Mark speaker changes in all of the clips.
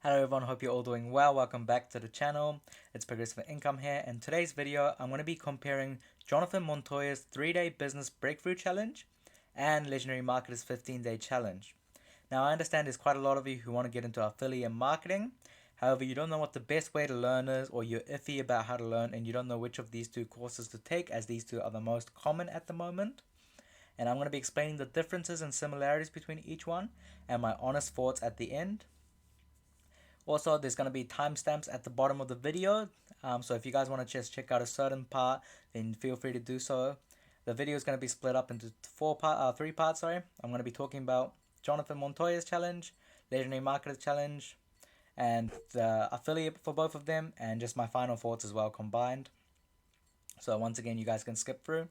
Speaker 1: Hello everyone, hope you're all doing well. Welcome back to the channel. It's Progressive Income here. In today's video, I'm going to be comparing Jonathan Montoya's 3-day business breakthrough challenge and Legendary Marketer's 15-day challenge. Now, I understand there's quite a lot of you who want to get into affiliate marketing. However, you don't know what the best way to learn is, or you're iffy about how to learn and you don't know which of these two courses to take, as these two are the most common at the moment. And I'm going to be explaining the differences and similarities between each one and my honest thoughts at the end. Also, there's going to be timestamps at the bottom of the video. So if you guys want to just check out a certain part, then feel free to do so. The video is going to be split up into three parts. Sorry, I'm going to be talking about Jonathan Montoya's challenge, Legendary Marketer's challenge, and the affiliate for both of them, and just my final thoughts as well combined. So once again, you guys can skip through.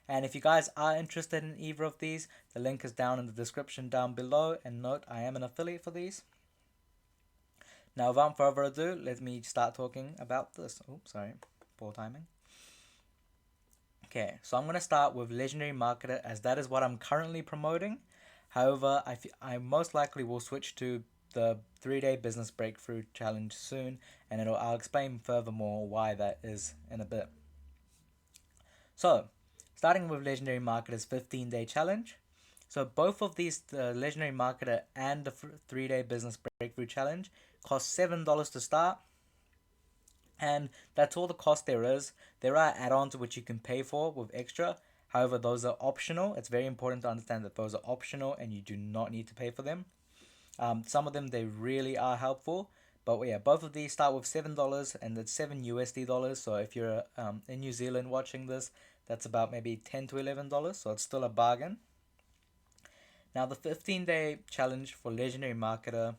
Speaker 1: And if you guys are interested in either of these, the link is down in the description down below. And note, I am an affiliate for these. Now, without further ado, let me start talking about this. Oops, sorry, poor timing. Okay, so I'm going to start with Legendary Marketer, as that is what I'm currently promoting. However, I most likely will switch to the 3-day business breakthrough challenge soon, and I'll explain furthermore why that is in a bit. So, starting with Legendary Marketer's 15-day challenge. So both of these, the Legendary Marketer and the 3-day business breakthrough challenge, cost $7 to start, and that's all the cost there is. There are add-ons which you can pay for with extra. However, those are optional. It's very important to understand that those are optional and you do not need to pay for them. Some of them, they really are helpful. But yeah, both of these start with $7, and that's 7 USD dollars. So if you're in New Zealand watching this, that's about maybe $10 to $11. So it's still a bargain. Now, the 15-day challenge for Legendary Marketer.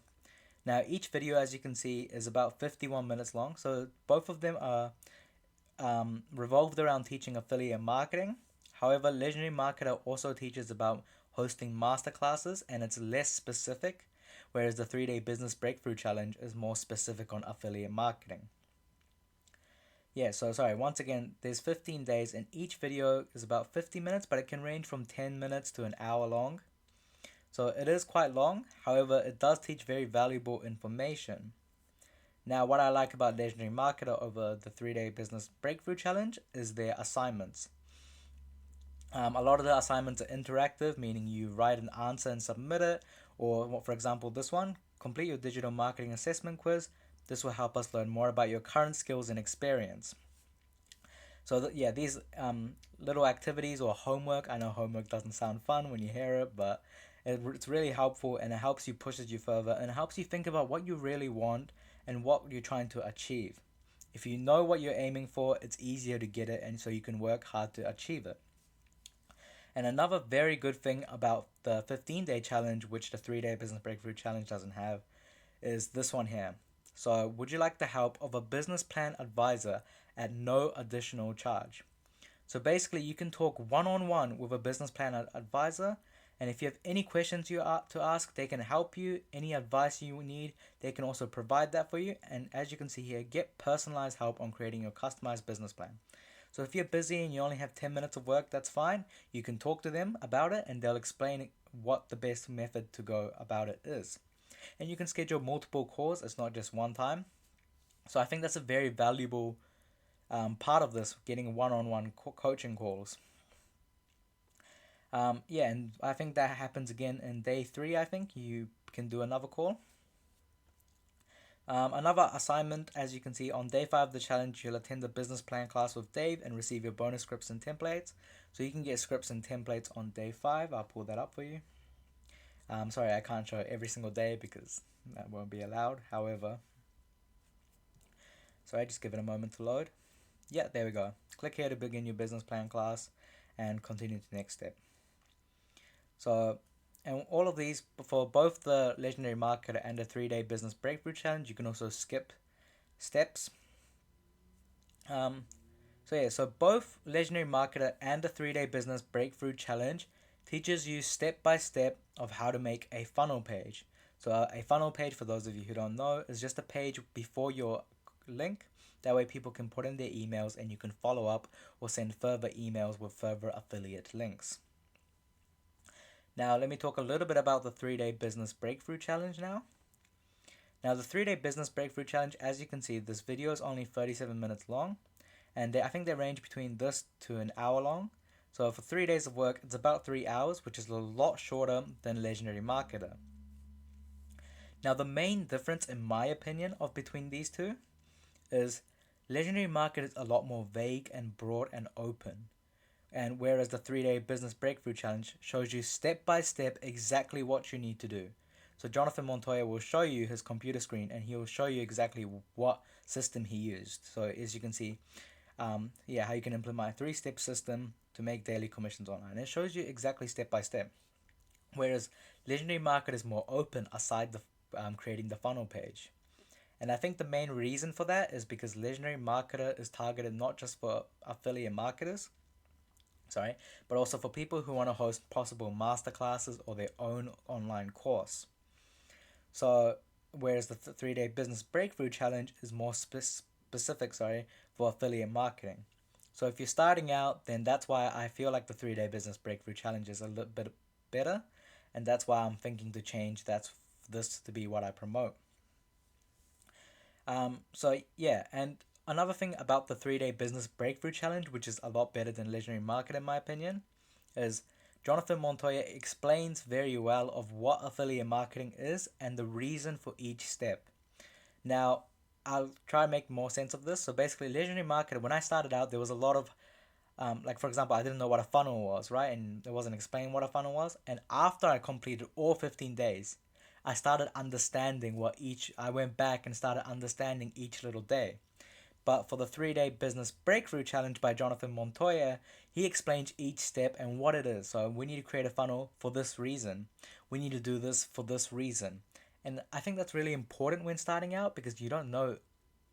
Speaker 1: Now, each video, as you can see, is about 51 minutes long. So both of them are revolved around teaching affiliate marketing. However, Legendary Marketer also teaches about hosting masterclasses, and it's less specific, whereas the 3-day business breakthrough challenge is more specific on affiliate marketing. Yeah, so sorry, once again, there's 15 days, and each video is about 50 minutes, but it can range from 10 minutes to an hour long. So it is quite long, however, it does teach very valuable information. Now, what I like about Legendary Marketer over the 3-day business breakthrough challenge is their assignments. A lot of the assignments are interactive, meaning you write an answer and submit it, or for example, this one, complete your digital marketing assessment quiz. This will help us learn more about your current skills and experience. So yeah, these little activities or homework, I know homework doesn't sound fun when you hear it, but it's really helpful, and it helps you, pushes you further, and it helps you think about what you really want and what you're trying to achieve. If you know what you're aiming for, it's easier to get it, and so you can work hard to achieve it. And another very good thing about the 15-day challenge, which the 3-day business breakthrough challenge doesn't have, is this one here. So, would you like the help of a business plan advisor at no additional charge? So basically, you can talk one-on-one with a business plan advisor, and if you have any questions you are to ask, they can help you. Any advice you need, they can also provide that for you. And as you can see here, get personalized help on creating your customized business plan. So if you're busy and you only have 10 minutes of work, that's fine. You can talk to them about it, and they'll explain what the best method to go about it is. And you can schedule multiple calls. It's not just one time. So I think that's a very valuable part of this, getting one-on-one coaching calls. Yeah, and I think that happens again in day 3. I think you can do another call. Another assignment, as you can see, on day 5 of the challenge, you'll attend the business plan class with Dave and receive your bonus scripts and templates. So you can get scripts and templates on day 5. I'll pull that up for you. Sorry, I can't show every single day because that won't be allowed. However, sorry, just give it a moment to load. Yeah, there we go. Click here to begin your business plan class and continue to the next step. So, and all of these, for both the Legendary Marketer and the 3-day business breakthrough challenge, you can also skip steps. So both Legendary Marketer and the 3-day business breakthrough challenge teaches you step by step of how to make a funnel page. So a funnel page, for those of you who don't know, is just a page before your link. That way people can put in their emails and you can follow up or send further emails with further affiliate links. Now, let me talk a little bit about the 3-day business breakthrough challenge now. Now, the 3-day business breakthrough challenge, as you can see, this video is only 37 minutes long, and I think they range between this to an hour long. So for 3 days of work, it's about 3 hours, which is a lot shorter than Legendary Marketer. Now, the main difference, in my opinion, of between these two is Legendary Marketer is a lot more vague and broad and open. And whereas the 3-day business breakthrough challenge shows you step by step exactly what you need to do. So Jonathan Montoya will show you his computer screen and he will show you exactly what system he used. So as you can see, how you can implement a 3-step system to make daily commissions online. It shows you exactly step by step. Whereas Legendary Market is more open aside the creating the funnel page. And I think the main reason for that is because Legendary Marketer is targeted not just for affiliate marketers, but also for people who want to host possible masterclasses or their own online course. So, whereas the 3-day business breakthrough challenge is more specific, for affiliate marketing. So if you're starting out, then that's why I feel like the 3-day business breakthrough challenge is a little bit better, and that's why I'm thinking to change this to be what I promote. And another thing about the 3-day business breakthrough challenge, which is a lot better than Legendary Market in my opinion, is Jonathan Montoya explains very well of what affiliate marketing is and the reason for each step. Now, I'll try and make more sense of this. So basically, Legendary Marketer, when I started out, there was a lot of, like for example, I didn't know what a funnel was, right? And it wasn't explaining what a funnel was. And after I completed all 15 days, I started understanding I went back and started understanding each little day. But for the 3-day business breakthrough challenge by Jonathan Montoya, he explains each step and what it is. So we need to create a funnel for this reason. We need to do this for this reason. And I think that's really important when starting out because you don't know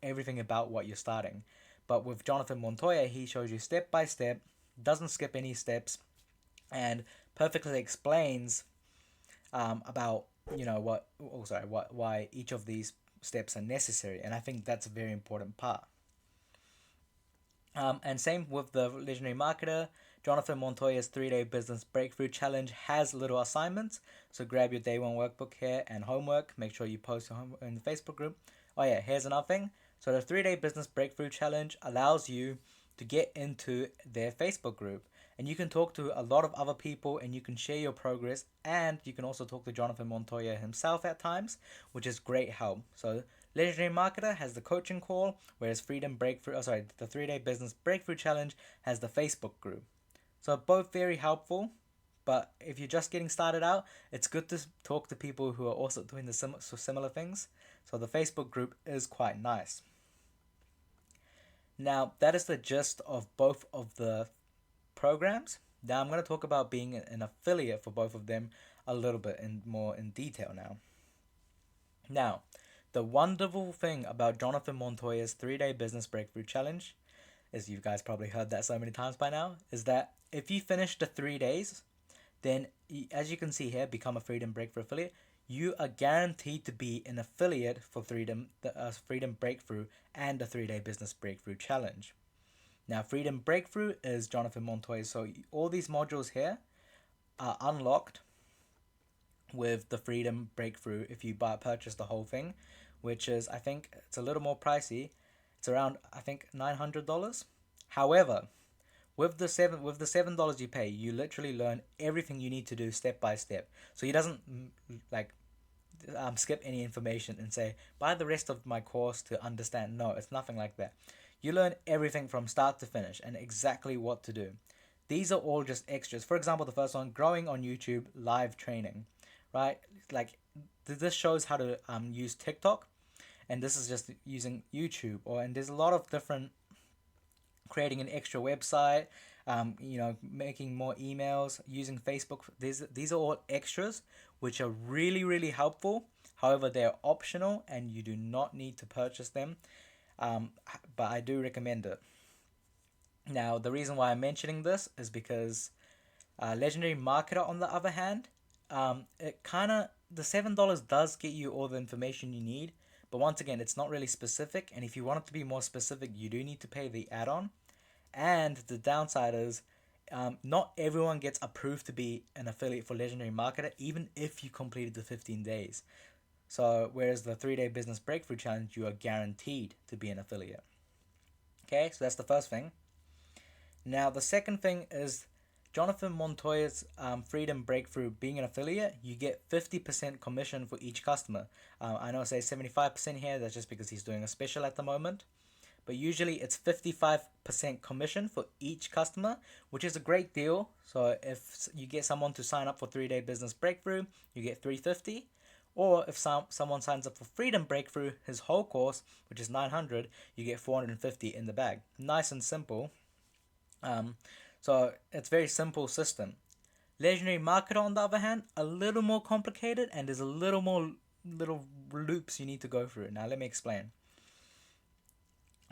Speaker 1: everything about what you're starting. But with Jonathan Montoya, he shows you step by step, doesn't skip any steps, and perfectly explains about why each of these steps are necessary. And I think that's a very important part. And same with the Legendary Marketer. Jonathan Montoya's 3-day business breakthrough challenge has little assignments. So grab your day one workbook here and homework. Make sure you post your homework in the Facebook group. Oh yeah, here's another thing. So the 3-day business breakthrough challenge allows you to get into their Facebook group. And you can talk to a lot of other people and you can share your progress. And you can also talk to Jonathan Montoya himself at times, which is great help. So Legendary Marketer has the coaching call, whereas the 3-day business breakthrough challenge has the Facebook group. So both very helpful, but if you're just getting started out, it's good to talk to people who are also doing the similar things. So the Facebook group is quite nice. Now, that is the gist of both of the programs. Now I'm going to talk about being an affiliate for both of them a little bit more in detail now. Now, the wonderful thing about Jonathan Montoya's 3-day business breakthrough challenge, as you guys probably heard that so many times by now, is that if you finish the 3 days, then as you can see here, become a Freedom Breakthrough affiliate, you are guaranteed to be an affiliate for Freedom Breakthrough and the 3-day business breakthrough challenge. Now, Freedom Breakthrough is Jonathan Montoya, so all these modules here are unlocked with the Freedom Breakthrough if you purchase the whole thing, which is, I think it's a little more pricey. It's around, I think, $900. However, with the $7 you pay, you literally learn everything you need to do step by step. So he doesn't skip any information and say buy the rest of my course to understand. No, it's nothing like that. You learn everything from start to finish and exactly what to do. These are all just extras. For example, the first one, growing on YouTube live training, right? Like this shows how to use TikTok, and this is just using YouTube. And there's a lot of different, creating an extra website, making more emails, using Facebook. These are all extras, which are really, really helpful. However, they're optional and you do not need to purchase them. But I do recommend it. Now, the reason why I'm mentioning this is because Legendary Marketer, on the other hand, the $7 does get you all the information you need. But once again, it's not really specific. And if you want it to be more specific, you do need to pay the add-on. And the downside is not everyone gets approved to be an affiliate for Legendary Marketer, even if you completed the 15 days. So whereas the 3-day business breakthrough challenge, you are guaranteed to be an affiliate. Okay, so that's the first thing. Now the second thing is Jonathan Montoya's Freedom Breakthrough. Being an affiliate, you get 50% commission for each customer. I know I say 75% here, that's just because he's doing a special at the moment. But usually it's 55% commission for each customer, which is a great deal. So if you get someone to sign up for 3-day business breakthrough, you get 350. Or if someone signs up for Freedom Breakthrough, his whole course, which is 900, you get 450 in the bag. Nice and simple. Um, so it's very simple system. Legendary Marketer, on the other hand, a little more complicated, and there's a little more little loops you need to go through. Now let me explain.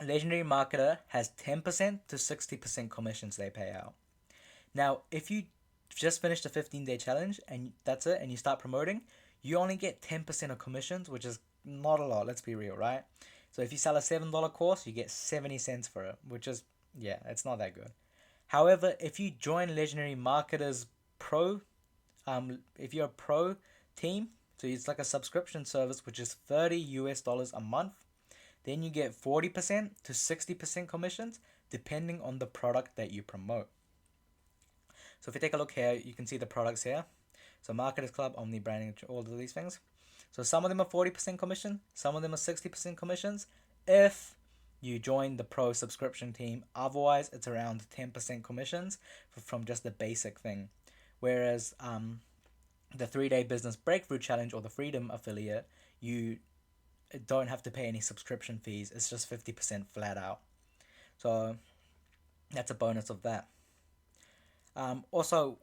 Speaker 1: Legendary Marketer has 10% to 60% commissions they pay out. Now, if you just finished the 15-day challenge and that's it, and you start promoting, you only get 10% of commissions, which is not a lot, let's be real, right? So if you sell a $7 course, you get 70 cents for it, which is, yeah, it's not that good. However, if you join Legendary Marketers Pro, if you're a pro team, so it's like a subscription service, which is $30 a month, then you get 40% to 60% commissions depending on the product that you promote. So if you take a look here, you can see the products here. So Marketers Club, Omni Branding, all of these things. So some of them are 40% commission, some of them are 60% commissions if you join the pro subscription team. Otherwise, it's around 10% commissions from just the basic thing. Whereas the 3-day business breakthrough challenge or the Freedom affiliate, you don't have to pay any subscription fees. It's just 50% flat out. So that's a bonus of that. Also,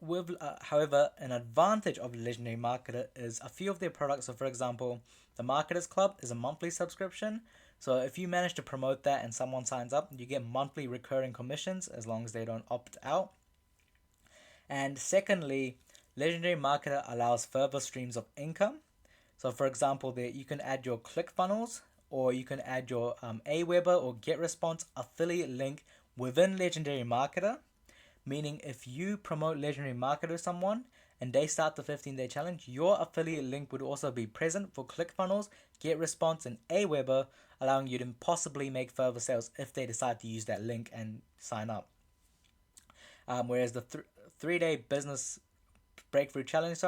Speaker 1: however, an advantage of Legendary Marketer is a few of their products. So, for example, the Marketers Club is a monthly subscription. So, if you manage to promote that and someone signs up, you get monthly recurring commissions as long as they don't opt out. And secondly, Legendary Marketer allows further streams of income. So, for example, there you can add your ClickFunnels, or you can add your Aweber or GetResponse affiliate link within Legendary Marketer. Meaning, if you promote Legendary Marketer to someone and they start the 15-day challenge, your affiliate link would also be present for ClickFunnels, GetResponse, and Aweber, allowing you to possibly make further sales if they decide to use that link and sign up. Whereas the 3-day business breakthrough challenge,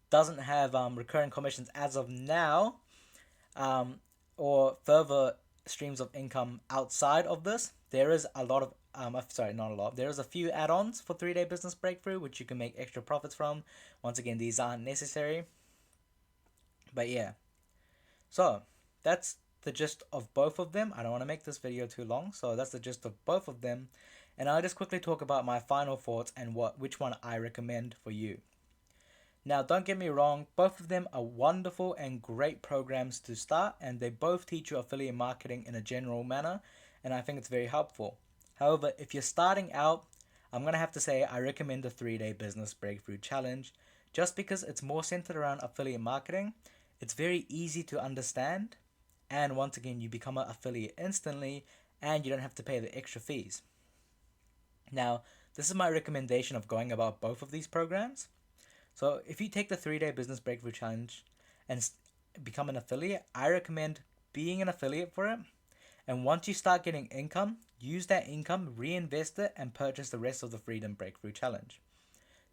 Speaker 1: doesn't have recurring commissions as of now, or further streams of income outside of this. There is a lot of not a lot. There is a few add-ons for 3-day business breakthrough which you can make extra profits from. Once again, these aren't necessary. But yeah. So that's the gist of both of them. I don't want to make this video too long, so that's the gist of both of them. And I'll just quickly talk about my final thoughts and which one I recommend for you. Now, don't get me wrong, both of them are wonderful and great programs to start, and they both teach you affiliate marketing in a general manner, and I think it's very helpful. However, if you're starting out, I'm going to have to say I recommend the 3-day business breakthrough challenge, just because it's more centered around affiliate marketing. It's very easy to understand, and once again, you become an affiliate instantly, and you don't have to pay the extra fees. Now, this is my recommendation of going about both of these programs. So if you take the 3-day business breakthrough challenge and become an affiliate, I recommend being an affiliate for it. And once you start getting income, use that income, reinvest it, and purchase the rest of the Freedom Breakthrough Challenge.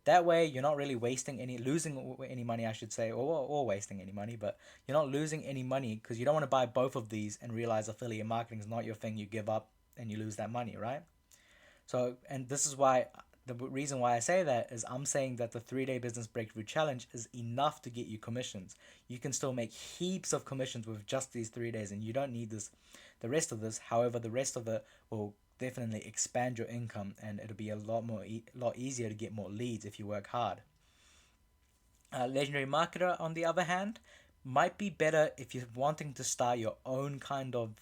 Speaker 1: That way, you're not really losing any money, I should say, or wasting any money, but you're not losing any money because you don't want to buy both of these and realize affiliate marketing is not your thing. You give up and you lose that money, right? So, and this is why the reason why I say that is I'm saying that the 3-day business breakthrough challenge is enough to get you commissions. You can still make heaps of commissions with just these 3 days, and you don't need the rest of this. However, the rest of it will definitely expand your income, and it'll be a lot easier to get more leads if you work hard. Legendary Marketer, on the other hand, might be better if you're wanting to start your own kind of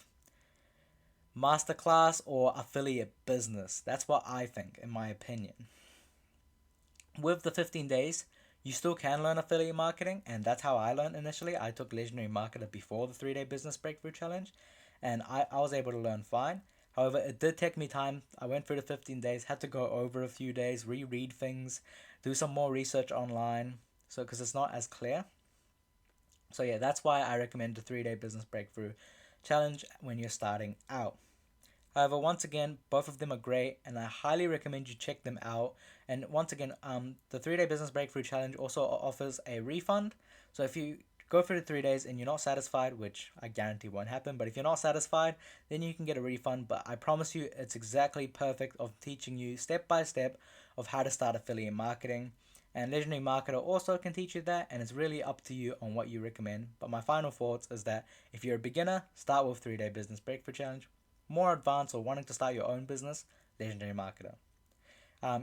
Speaker 1: masterclass or affiliate business. That's what I think, in my opinion. With the 15 days, you still can learn affiliate marketing, and that's how I learned initially. I took Legendary Marketer before the 3-day business breakthrough challenge, and I was able to learn fine. However, it did take me time. I went through the 15 days, had to go over a few days, reread things, do some more research online, so because it's not as clear. So yeah, that's why I recommend the 3-day business breakthrough challenge when you're starting out. However, once again, both of them are great, and I highly recommend you check them out. And once again, the 3-day business breakthrough challenge also offers a refund. So if you go for the 3 days and you're not satisfied, which I guarantee won't happen, but if you're not satisfied, then you can get a refund. But I promise you, it's exactly perfect of teaching you step by step of how to start affiliate marketing. And Legendary Marketer also can teach you that, and it's really up to you on what you recommend. But my final thoughts is that if you're a beginner, start with 3-day business breakthrough challenge. More advanced or wanting to start your own business, Legendary Marketer.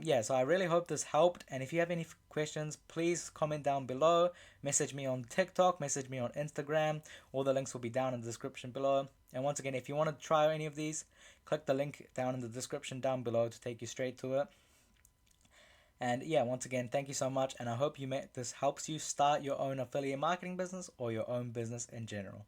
Speaker 1: Yeah, so I really hope this helped. And if you have any questions, please comment down below. Message me on TikTok, message me on Instagram. All the links will be down in the description below. And once again, if you want to try any of these, click the link down in the description down below to take you straight to it. And yeah, once again, thank you so much. And I hope this helps you start your own affiliate marketing business or your own business in general.